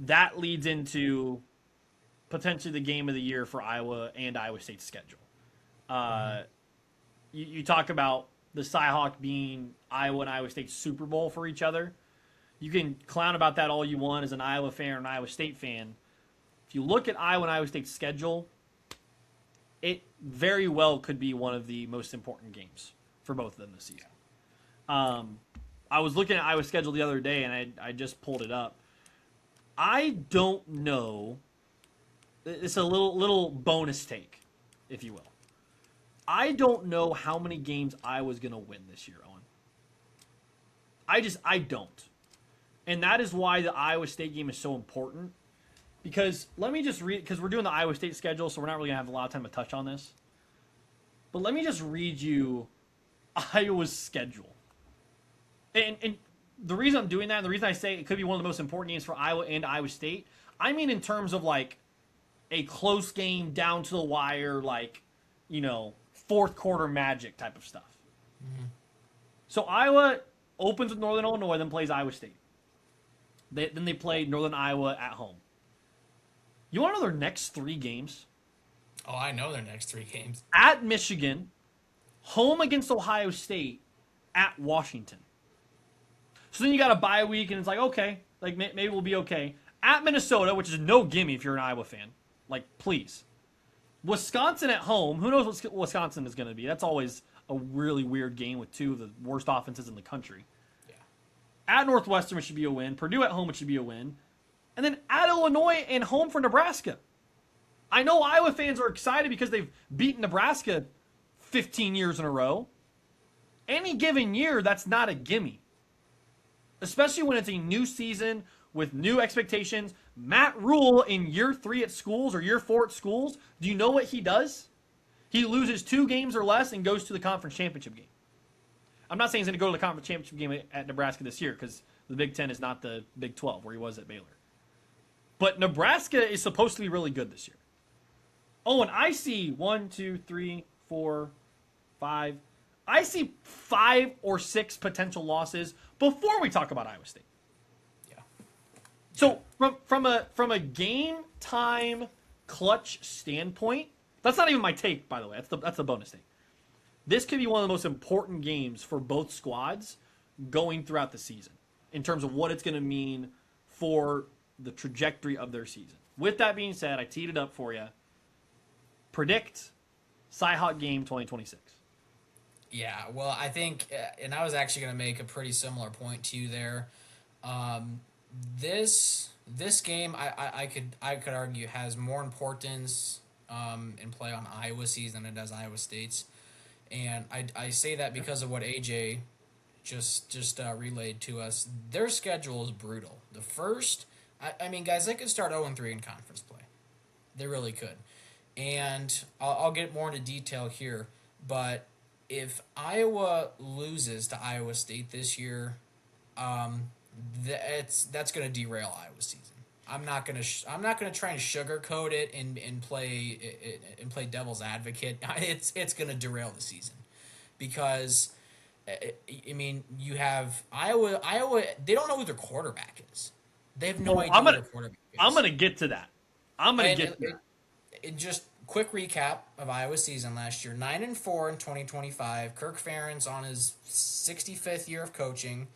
that leads into potentially the game of the year for Iowa and Iowa State's schedule. Mm-hmm. Uh, you talk about the Cyhawk being Iowa and Iowa State's Super Bowl for each other. You can clown about that all you want as an Iowa fan or an Iowa State fan. If you look at Iowa and Iowa State's schedule, it very well could be one of the most important games for both of them this season. I was looking at Iowa's schedule the other day, and I just pulled it up. I don't know. It's a little bonus take, if you will. I don't know how many games Iowa's going to win this year, Owen. I don't. And that is why the Iowa State game is so important. Because let me just read, because we're doing the Iowa State schedule, so we're not really going to have a lot of time to touch on this. But let me just read you Iowa's schedule. And the reason I'm doing that, and the reason I say it could be one of the most important games for Iowa and Iowa State, I mean in terms of like a close game down to the wire, like, fourth quarter magic type of stuff. Mm-hmm. So Iowa opens with Northern Illinois, then plays Iowa State. Then they play Northern Iowa at home. You want to know their next 3 games? Oh, I know their next 3 games. At Michigan, home against Ohio State, at Washington. So then you got a bye week, and it's like, okay, like maybe we'll be okay. At Minnesota, which is no gimme if you're an Iowa fan. Like, please. Wisconsin at home. Who knows what Wisconsin is going to be? That's always a really weird game with 2 of the worst offenses in the country. Yeah. At Northwestern, it should be a win. Purdue at home, it should be a win. And then at Illinois and home for Nebraska. I know Iowa fans are excited because they've beaten Nebraska 15 years in a row. Any given year, that's not a gimme. Especially when it's a new season with new expectations. Matt Rule in year 3 at schools or year 4 at schools, do you know what he does? He loses 2 games or less and goes to the conference championship game. I'm not saying he's going to go to the conference championship game at Nebraska this year because the Big Ten is not the Big 12 where he was at Baylor. But Nebraska is supposed to be really good this year. Oh, and I see 1, 2, 3, 4, 5. I see 5 or 6 potential losses before we talk about Iowa State. Yeah. So from a game time clutch standpoint, that's not even my take, by the way. That's the bonus take. This could be one of the most important games for both squads going throughout the season in terms of what it's going to mean for the trajectory of their season. With that being said, I teed it up for you. Predict Cyhawk game 2026. Yeah, well, I think, and I was actually going to make a pretty similar point to you there. This game, I could argue, has more importance in play on Iowa's season than it does Iowa State's, and I say that because of what AJ just relayed to us. Their schedule is brutal. The first, I mean, guys, they could start 0-3 in conference play. They really could, and I'll get more into detail here, but if Iowa loses to Iowa State this year, that's going to derail Iowa's season. I'm not going to try and sugarcoat it and play devil's advocate. It's going to derail the season because I mean you have Iowa. They don't know who their quarterback is. They have no idea who their quarterback is. I'm going to get to that. Just quick recap of Iowa's season last year: 9-4 in 2025. Kirk Ferentz on his 65th year of coaching.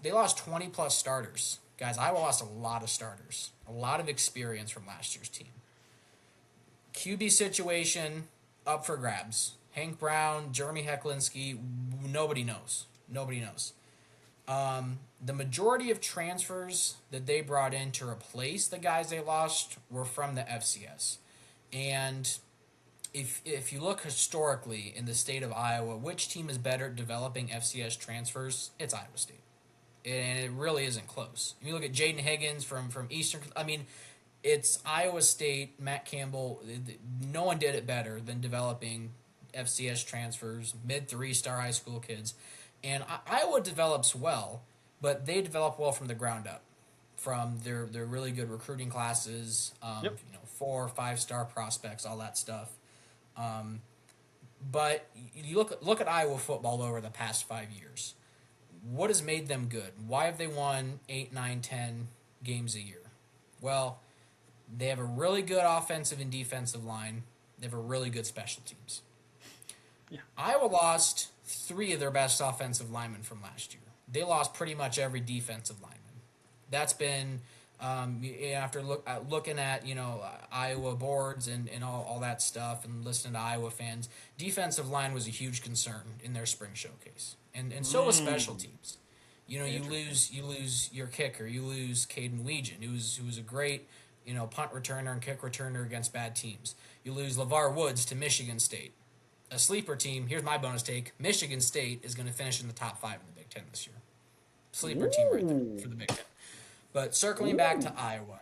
They lost 20 plus starters. Guys, Iowa lost a lot of starters, a lot of experience from last year's team. QB situation up for grabs. Hank Brown, Jeremy Hecklinski, nobody knows. The majority of transfers that they brought in to replace the guys they lost were from the FCS. And if you look historically in the state of Iowa, which team is better at developing FCS transfers? It's Iowa State. And it really isn't close. If you look at Jaden Higgins from Eastern, I mean, it's Iowa State, Matt Campbell. No one did it better than developing FCS transfers, mid 3-star high school kids. And Iowa develops well, but they develop well from the ground up, from their really good recruiting classes, 4 or 5-star prospects, all that stuff. But you look at Iowa football over the past 5 years. What has made them good? Why have they won 8, 9, 10 games a year? Well, they have a really good offensive and defensive line. They have a really good special teams. Yeah. Iowa lost 3 of their best offensive linemen from last year. They lost pretty much every defensive lineman. That's been after looking at Iowa boards and all that stuff and listening to Iowa fans. Defensive line was a huge concern in their spring showcase, and so was special teams. You lose your kicker. You lose Caden Weegan, who was a great punt returner and kick returner against bad teams. You lose LeVar Woods to Michigan State. A sleeper team, here's my bonus take, Michigan State is going to finish in the top 5 in the Big Ten this year. Sleeper team right there for the Big Ten. But circling back to Iowa,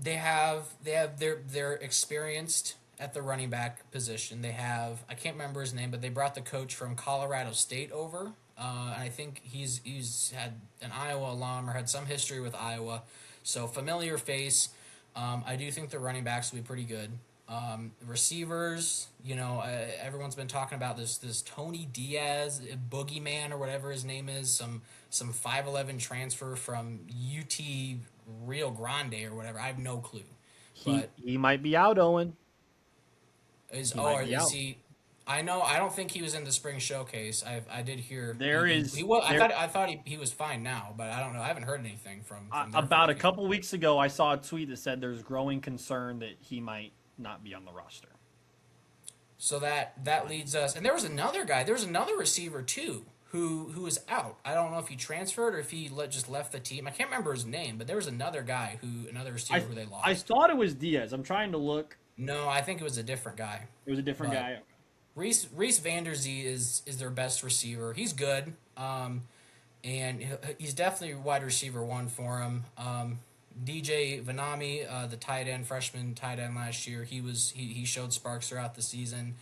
they're experienced at the running back position. They have, I can't remember his name, but they brought the coach from Colorado State over. And I think he's had an Iowa alum or had some history with Iowa. So familiar face. I do think the running backs will be pretty good. Receivers, everyone's been talking about this Tony Diaz, boogeyman or whatever his name is, some 5'11" transfer from UT Rio Grande or whatever. I have no clue. He might be out, Owen. Is he? I know. I don't think he was in the spring showcase. I did hear I thought he was fine now, but I don't know. I haven't heard anything from about a couple weeks ago. I saw a tweet that said there's growing concern that he might not be on the roster. So that leads us, and there was another guy. There was another receiver too who was out. I don't know if he transferred or if he just left the team. I can't remember his name, but there was another receiver who they lost. I thought it was Diaz. I'm trying to look. No, I think it was a different guy. It was a different guy. Reese Vanderzee is their best receiver. He's good, and he's definitely wide receiver 1 for him. DJ Vanami, the freshman tight end last year, he showed sparks throughout the season.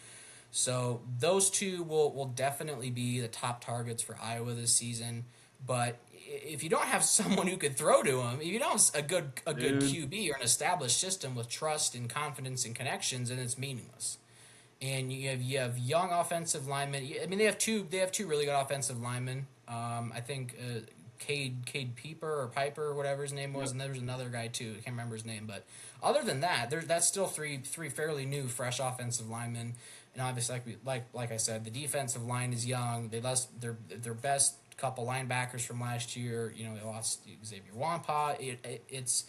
So those two will definitely be the top targets for Iowa this season. But if you don't have someone who could throw to him, if you don't have a good QB or an established system with trust and confidence and connections, then it's meaningless. And you have young offensive linemen. I mean, they have two really good offensive linemen. I think Cade Piper or whatever his name was, and there was another guy too. I can't remember his name, but other than that, that's still three fairly new, fresh offensive linemen. And obviously, like I said, the defensive line is young. They lost their best couple linebackers from last year. They lost Xavier Wampa. It's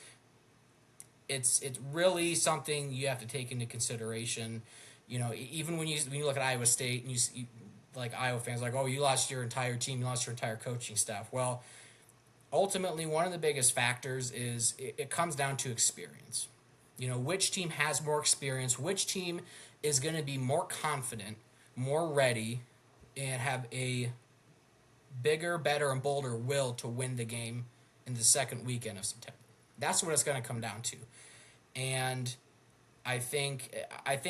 really something you have to take into consideration. Even when you look at Iowa State and you see, like, Iowa fans like, oh, you lost your entire team, you lost your entire coaching staff. Well, ultimately, one of the biggest factors is it comes down to experience. Which team has more experience, which team is going to be more confident, more ready, and have a bigger, better, and bolder will to win the game in the second weekend of September. That's what it's going to come down to. And I think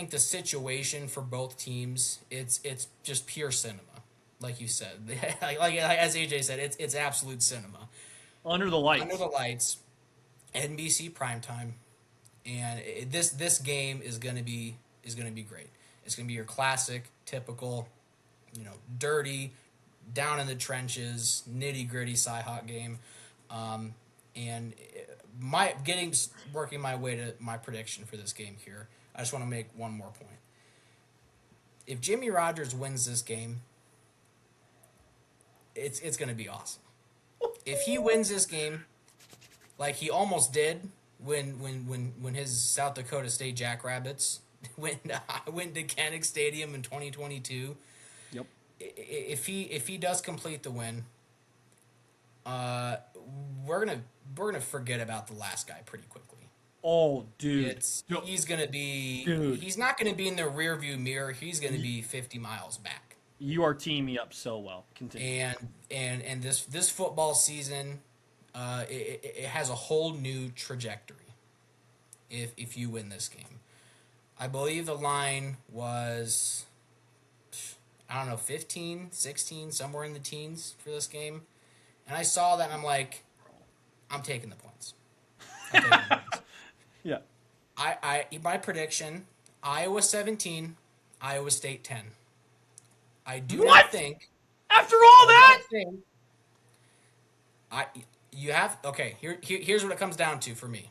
the situation for both teams, it's just pure cinema, like you said. like as AJ said, it's absolute cinema. Under the lights, NBC primetime, and this game is gonna be great. It's gonna be your classic, typical, dirty, down in the trenches, nitty gritty Cyhawk game, and working my way to my prediction for this game here. I just want to make one more point. If Jimmy Rogers wins this game, it's going to be awesome. If he wins this game, like he almost did when his South Dakota State Jackrabbits went to Kinnick Stadium in 2022. Yep. If he does complete the win, we're gonna forget about the last guy pretty quickly. Oh, dude. He's gonna be. Dude. He's not gonna be in the rearview mirror. He's gonna be 50 miles back. You are teeing me up so well. Continue. And this football season, it has a whole new trajectory. If you win this game, I believe the line was, I don't know, 15, 16, somewhere in the teens for this game. And I saw that, and I'm like, I'm taking the points. Yeah. My prediction, Iowa 17, Iowa State 10. I do not think. After all that? Here's what it comes down to for me.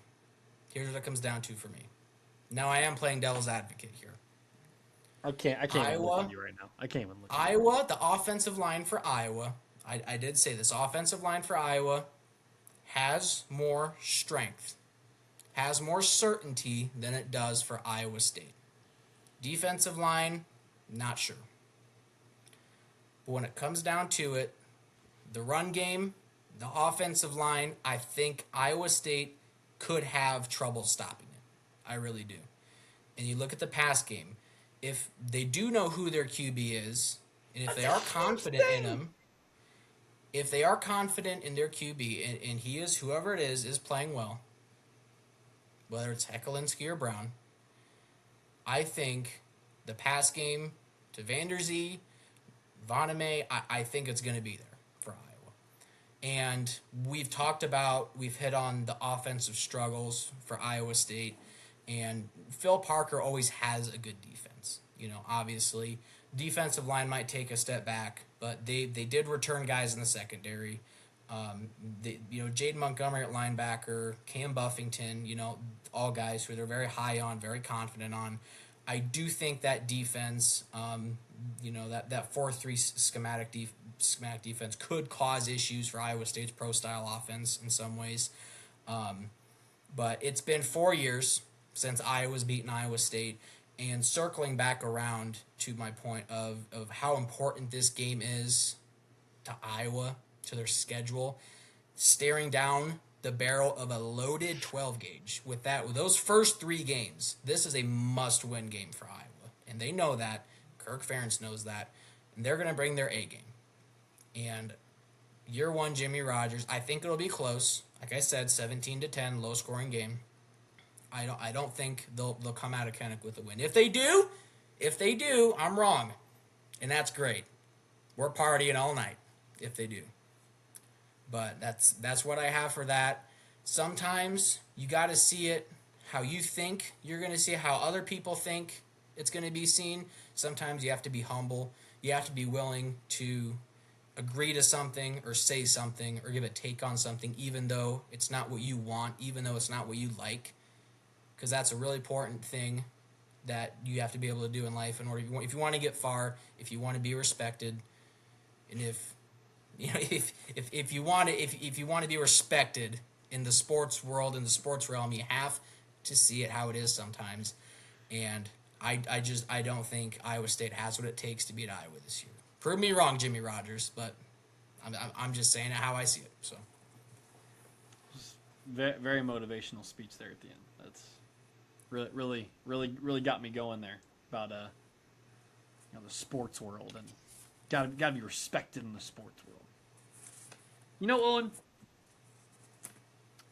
Now I am playing devil's advocate here. I can't even look at you right now. I can't even look at you. Iowa, the offensive line for Iowa, I did say this offensive line for Iowa has more strength, has more certainty than it does for Iowa State. Defensive line, not sure. But when it comes down to it, the run game, the offensive line, I think Iowa State could have trouble stopping it. I really do. And you look at the pass game. If they do know who their QB is, and if they are confident in him, if they are confident in their QB, and he is, whoever it is playing well, whether it's Heckelinsky or Brown, I think the pass game to Vanderzee, Vonneman, I think it's going to be there for Iowa. And we've hit on the offensive struggles for Iowa State, and Phil Parker always has a good defense. Obviously, defensive line might take a step back, but they did return guys in the secondary. Jaden Montgomery at linebacker, Cam Buffington, all guys who they're very high on, very confident on. I do think that defense, that 4-3 schematic defense could cause issues for Iowa State's pro-style offense in some ways. But it's been 4 years since Iowa's beaten Iowa State. And circling back around to my point of how important this game is to Iowa, to their schedule, staring down the barrel of a loaded 12 gauge with those first 3 games, this is a must-win game for Iowa. And they know that. Kirk Ferentz knows that. And they're going to bring their A game. And year 1, Jimmy Rogers, I think it'll be close. Like I said, 17-10, low-scoring game. I don't think they'll come out of Kenneck with a win. If they do, I'm wrong. And that's great. We're partying all night if they do. But that's what I have for that. Sometimes you got to see it how you think you're going to see it, how other people think it's going to be seen. Sometimes you have to be humble. You have to be willing to agree to something or say something or give a take on something even though it's not what you want, even though it's not what you like. Because that's a really important thing that you have to be able to do in life in order if you want to get far, if you want to be respected, and if you want to be respected in the sports world, in the sports realm, you have to see it how it is sometimes. And I don't think Iowa State has what it takes to beat Iowa this year. Prove me wrong, Jimmy Rogers, but I'm just saying it how I see it. So very, very motivational speech there at the end. That's really got me going there about the sports world, and gotta be respected in the sports world. Owen,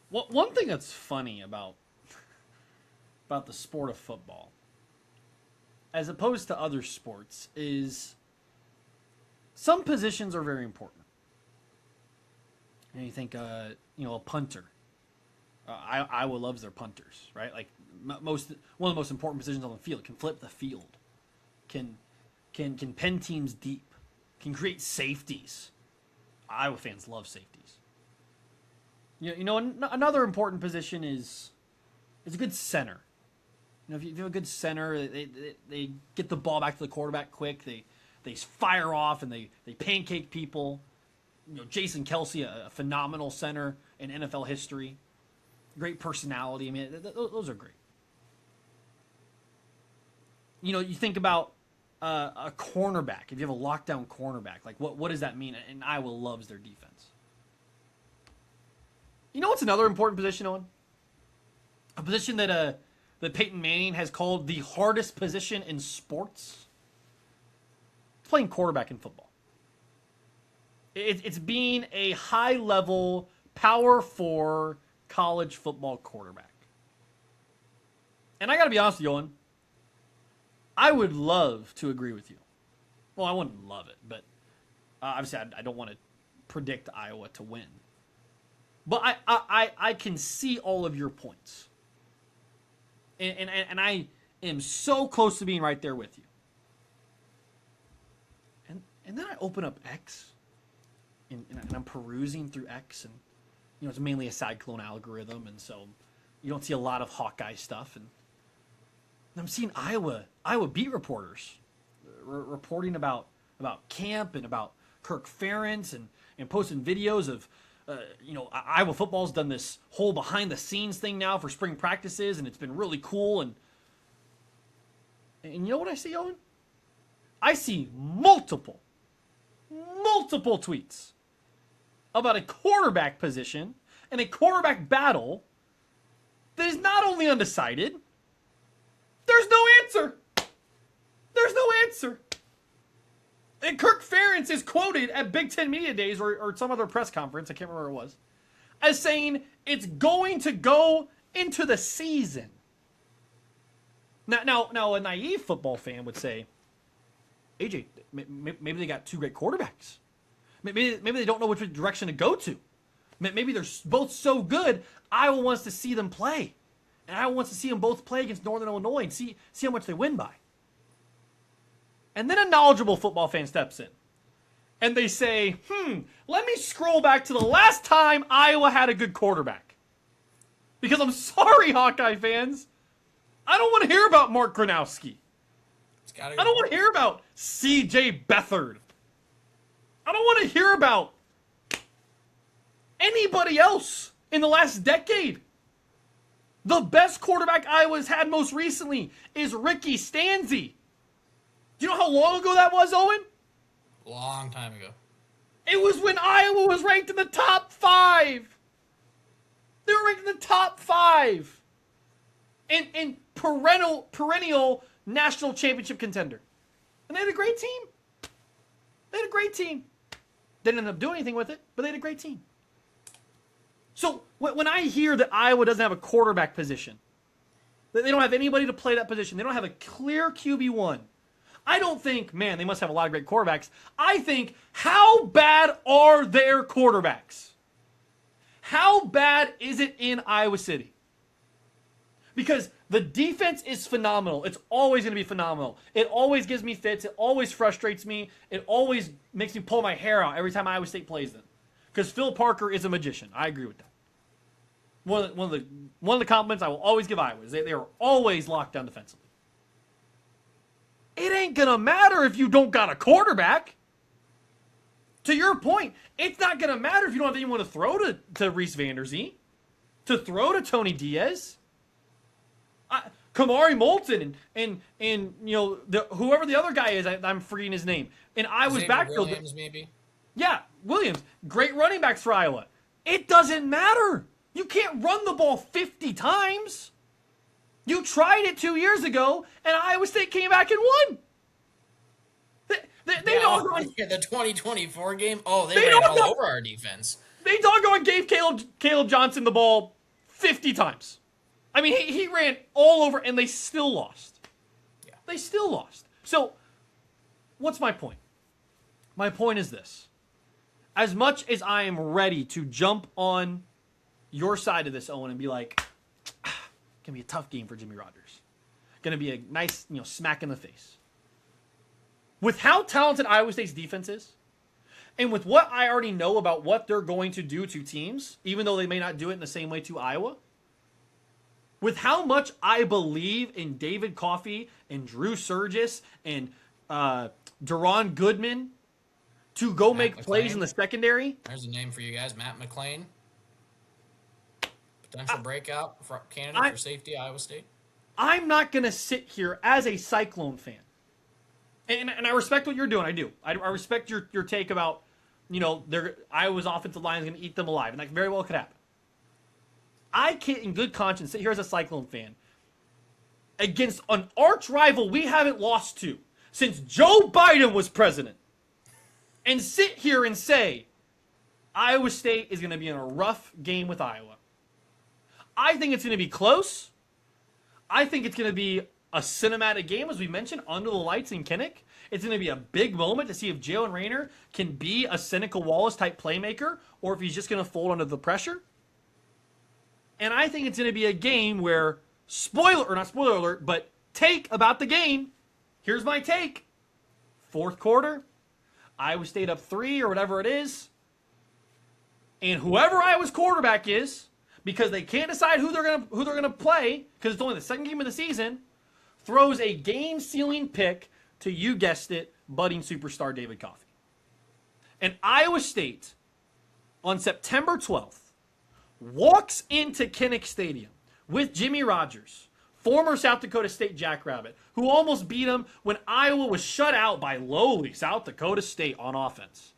one thing that's funny about the sport of football, as opposed to other sports, is some positions are very important. And you think, a punter. Iowa loves their punters, right? Like one of the most important positions on the field. Can flip the field, can pen teams deep, can create safeties. Iowa fans love safeties. Another important position is a good center. If you have a good center, they get the ball back to the quarterback quick. They fire off and they pancake people. Jason Kelsey, a phenomenal center in NFL history. Great personality. I mean, those are great. You think about a cornerback. If you have a lockdown cornerback, like what does that mean? And Iowa loves their defense. What's another important position, Owen? A position that Peyton Manning has called the hardest position in sports. It's playing quarterback in football. It's being a high-level Power 4 college football quarterback. And I got to be honest with you, Owen. I would love to agree with you. Well, I wouldn't love it, but obviously I don't want to predict Iowa to win. But I can see all of your points. And I am so close to being right there with you. And then I open up X, and I'm perusing through X, and it's mainly a Cyclone algorithm, and so you don't see a lot of Hawkeye stuff. And I'm seeing Iowa beat reporters reporting about camp and about Kirk Ferentz and posting videos of, Iowa football's done this whole behind the scenes thing now for spring practices, and it's been really cool. And you know what I see, Owen? I see multiple tweets about a quarterback position and a quarterback battle that is not only undecided, there's no answer. There's no answer. And Kirk Ferentz is quoted at Big Ten Media Days or some other press conference, I can't remember what it was, as saying it's going to go into the season. Now a naive football fan would say, AJ, maybe they got two great quarterbacks. Maybe they don't know which direction to go to. Maybe they're both so good, Iowa wants to see them play. And Iowa wants to see them both play against Northern Illinois and see how much they win by. And then a knowledgeable football fan steps in. And they say, let me scroll back to the last time Iowa had a good quarterback. Because I'm sorry, Hawkeye fans, I don't want to hear about Mark Gronowski. I don't want to hear about C.J. Beathard. I don't want to hear about anybody else in the last decade. The best quarterback Iowa's had most recently is Ricky Stanzi. Do you know how long ago that was, Owen? Long time ago. It was when Iowa was ranked in the top 5. They were ranked in the top 5. And perennial national championship contender. And they had a great team. Didn't end up doing anything with it, but they had a great team. So when I hear that Iowa doesn't have a quarterback position, that they don't have anybody to play that position, they don't have a clear QB1, I don't think, man, they must have a lot of great quarterbacks. I think, how bad are their quarterbacks? How bad is it in Iowa City? Because the defense is phenomenal. It's always going to be phenomenal. It always gives me fits. It always frustrates me. It always makes me pull my hair out every time Iowa State plays them. Because Phil Parker is a magician. I agree with that. One of the compliments I will always give Iowa is they are always locked down defensively. It ain't going to matter if you don't got a quarterback. To your point, it's not going to matter if you don't have anyone to throw to Reese Vanderzee, to throw to Tony Diaz. Kamari Moulton and whoever the other guy is, I'm forgetting his name. And Iowa's backfield. Williams, maybe? Yeah, Williams. Great running backs for Iowa. It doesn't matter. You can't run the ball 50 times. You tried it 2 years ago, and Iowa State came back and won. They doggone the 2024 game. Oh, they ran all over our defense. They doggone gave Caleb Johnson the ball 50 times. I mean, he ran all over, and they still lost. Yeah. They still lost. So, what's my point? My point is this. As much as I am ready to jump on your side of this, Owen, and be like, going to be a tough game for Jimmy Rogers. Going to be a nice, smack in the face. With how talented Iowa State's defense is, and with what I already know about what they're going to do to teams, even though they may not do it in the same way to Iowa, with how much I believe in David Coffey and Drew Surgis and Deron Goodman to go make plays in the secondary. There's a name for you guys, Matt McClain. Potential breakout candidate for safety, Iowa State. I'm not going to sit here as a Cyclone fan. And I respect what you're doing. I do. I respect your take about, Iowa's offensive line is going to eat them alive. And that very well could happen. I can't, in good conscience, sit here as a Cyclone fan against an arch rival we haven't lost to since Joe Biden was president and sit here and say Iowa State is going to be in a rough game with Iowa. I think it's going to be close. I think it's going to be a cinematic game, as we mentioned, under the lights in Kinnick. It's going to be a big moment to see if Jalen Raynor can be a Seneca Wallace-type playmaker or if he's just going to fold under the pressure. And I think it's going to be a game where, not spoiler alert, but take about the game. Here's my take. Fourth quarter, Iowa State up 3 or whatever it is. And whoever Iowa's quarterback is, because they can't decide who they're gonna play, because it's only the second game of the season, throws a game-sealing pick to, you guessed it, budding superstar David Coffey. And Iowa State, on September 12th, walks into Kinnick Stadium with Jimmy Rogers, former South Dakota State Jackrabbit, who almost beat him when Iowa was shut out by lowly South Dakota State on offense.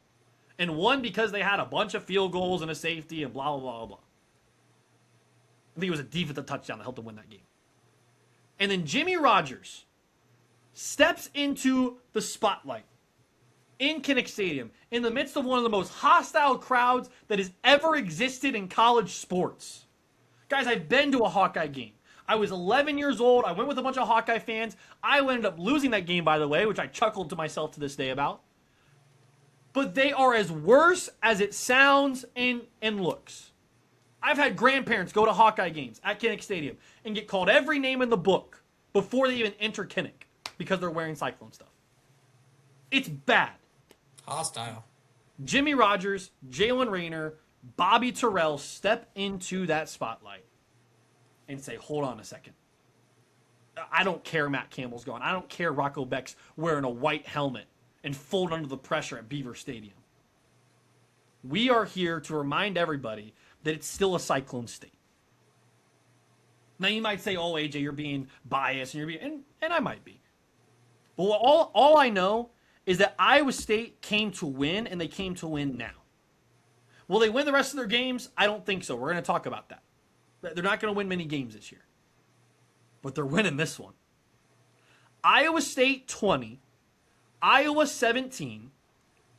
And won because they had a bunch of field goals and a safety and blah, blah, blah, blah. I think it was a defensive touchdown that helped them win that game. And then Jimmy Rogers steps into the spotlight in Kinnick Stadium in the midst of one of the most hostile crowds that has ever existed in college sports. Guys, I've been to a Hawkeye game. I was 11 years old. I went with a bunch of Hawkeye fans. I ended up losing that game, by the way, which I chuckled to myself to this day about. But they are as worse as it sounds and looks. I've had grandparents go to Hawkeye games at Kinnick Stadium and get called every name in the book before they even enter Kinnick because they're wearing Cyclone stuff. It's bad. Hostile. Jimmy Rogers, Jalen Rayner, Bobby Terrell step into that spotlight and say, hold on a second. I don't care Matt Campbell's gone. I don't care Rocco Beck's wearing a white helmet and fold under the pressure at Beaver Stadium. We are here to remind everybody that it's still a Cyclone state. Now you might say, oh, AJ, you're being biased, and you're being, and I might be. But all I know is that Iowa State came to win, and they came to win now. Will they win the rest of their games? I don't think so. We're going to talk about that. They're not going to win many games this year. But they're winning this one. Iowa State 20, Iowa 17.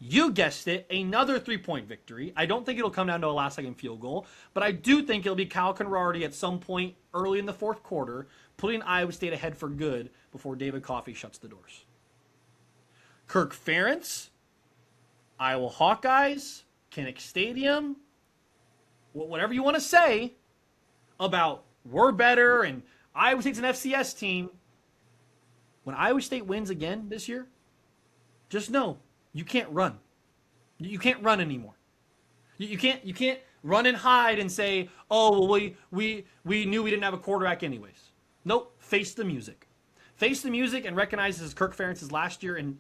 You guessed it, another 3-point victory. I don't think it'll come down to a last-second field goal, but I do think it'll be Kyle Conrarty at some point early in the fourth quarter, putting Iowa State ahead for good before David Coffey shuts the doors. Kirk Ferentz, Iowa Hawkeyes, Kinnick Stadium, whatever you want to say about we're better and Iowa State's an FCS team. When Iowa State wins again this year, just know you can't run. You can't run anymore. You can't run and hide and say, oh, well, we knew we didn't have a quarterback anyways. Nope. Face the music. Face the music and recognize this is Kirk Ferentz's last year in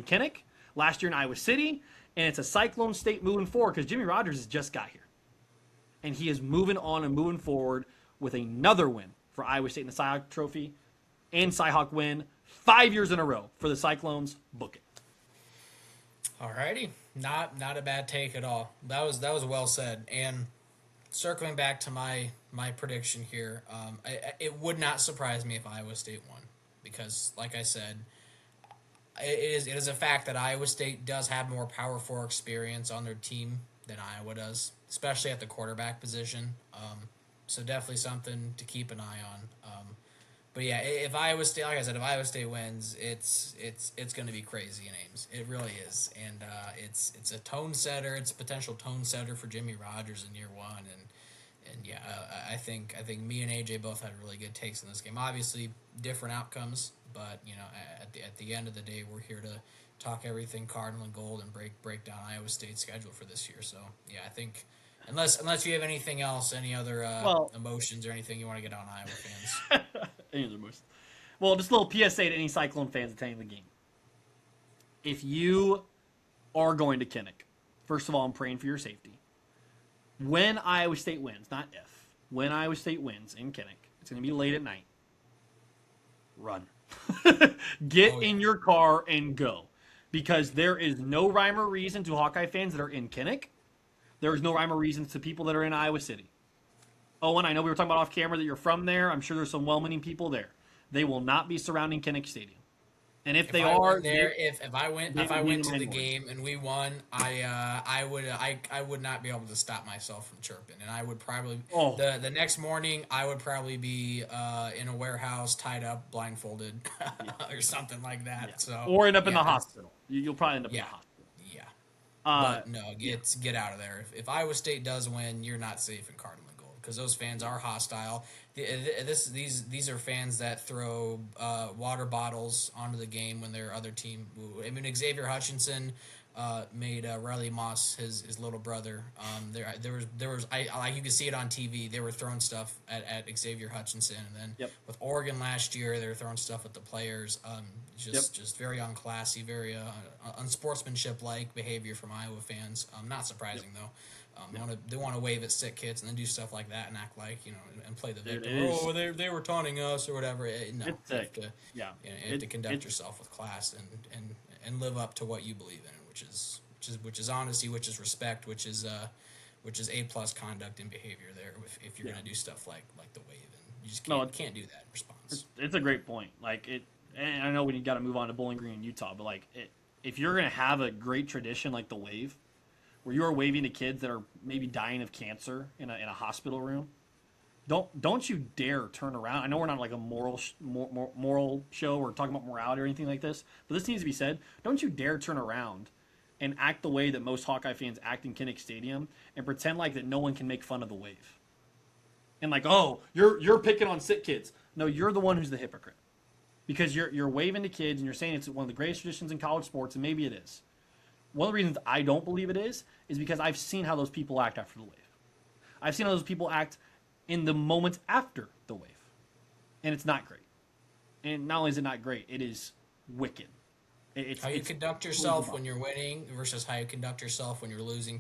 Kinnick, last year in Iowa City, and it's a Cyclone state moving forward because Jimmy Rogers has just got here. And he is moving on and moving forward with another win for Iowa State in the Cyhawk Trophy and Cyhawk win 5 years in a row for the Cyclones. Book it. Alrighty, not a bad take at all. That was well said. And circling back to my prediction here, it would not surprise me if Iowa State won because, like I said, it is a fact that Iowa State does have more Power 4 experience on their team than Iowa does, especially at the quarterback position. So definitely something to keep an eye on. But yeah, if Iowa State, like I said, if Iowa State wins, it's going to be crazy in Ames. It really is, and it's a tone setter. It's a potential tone setter for Jimmy Rogers in year one, and yeah, I think me and AJ both had really good takes in this game. Obviously, different outcomes, but you know, at the end of the day, we're here to talk everything Cardinal and Gold and break down Iowa State's schedule for this year. So yeah, I think. Unless you have anything else, any other emotions or anything you want to get on Iowa fans. Any other emotions? Well, just a little PSA to any Cyclone fans attending the game. If you are going to Kinnick, first of all, I'm praying for your safety. When Iowa State wins, not if, when Iowa State wins in Kinnick, it's going to be late at night. Run. Get in your car and go. Because there is no rhyme or reason to Hawkeye fans that are in Kinnick. There is no rhyme or reason to people that are in Iowa City. Owen, I know we were talking about off camera that you're from there. I'm sure there's some well-meaning people there. They will not be surrounding Kinnick Stadium. And if they are, if I went to the game and we won, I would not be able to stop myself from chirping, and I would probably the next morning I would probably be in a warehouse tied up, blindfolded, or something like that. Yeah. So or end up in the hospital. You'll probably end up in the hospital. But no, get out of there. If Iowa State does win, you're not safe in Cardinal and Gold because those fans are hostile. These are fans that throw water bottles onto the game when their other team. I mean, Xavier Hutchinson made Riley Moss his little brother. There was I like you could see it on TV. They were throwing stuff at Xavier Hutchinson, and then Yep. with Oregon last year, they were throwing stuff at the players. Yep. Just very unclassy, very unsportsmanship like behavior from Iowa fans. Not surprising though. They want to wave at sick kids and then do stuff like that and act like and play the victim. Oh, they were taunting us or whatever. No, It's you have sick. to, Yeah. you have to conduct yourself with class and live up to what you believe in, which is honesty, which is respect, which is A+ conduct and behavior there. If you're gonna do stuff like the wave, and you just can't do that in response. It's a great point. Like it, and I know we got to move on to Bowling Green in Utah, but like if you're gonna have a great tradition like the wave, where you are waving to kids that are maybe dying of cancer in a hospital room, don't you dare turn around. I know we're not like a moral show or talking about morality or anything like this, but this needs to be said. Don't you dare turn around and act the way that most Hawkeye fans act in Kinnick Stadium and pretend like that no one can make fun of the wave. And like, oh, you're picking on sick kids. No, you're the one who's the hypocrite. Because you're waving to kids and you're saying it's one of the greatest traditions in college sports, and maybe it is. One of the reasons I don't believe it is because I've seen how those people act after the wave. I've seen how those people act in the moments after the wave. And it's not great. And not only is it not great, it is wicked. How you conduct yourself when you're winning versus how you conduct yourself when you're losing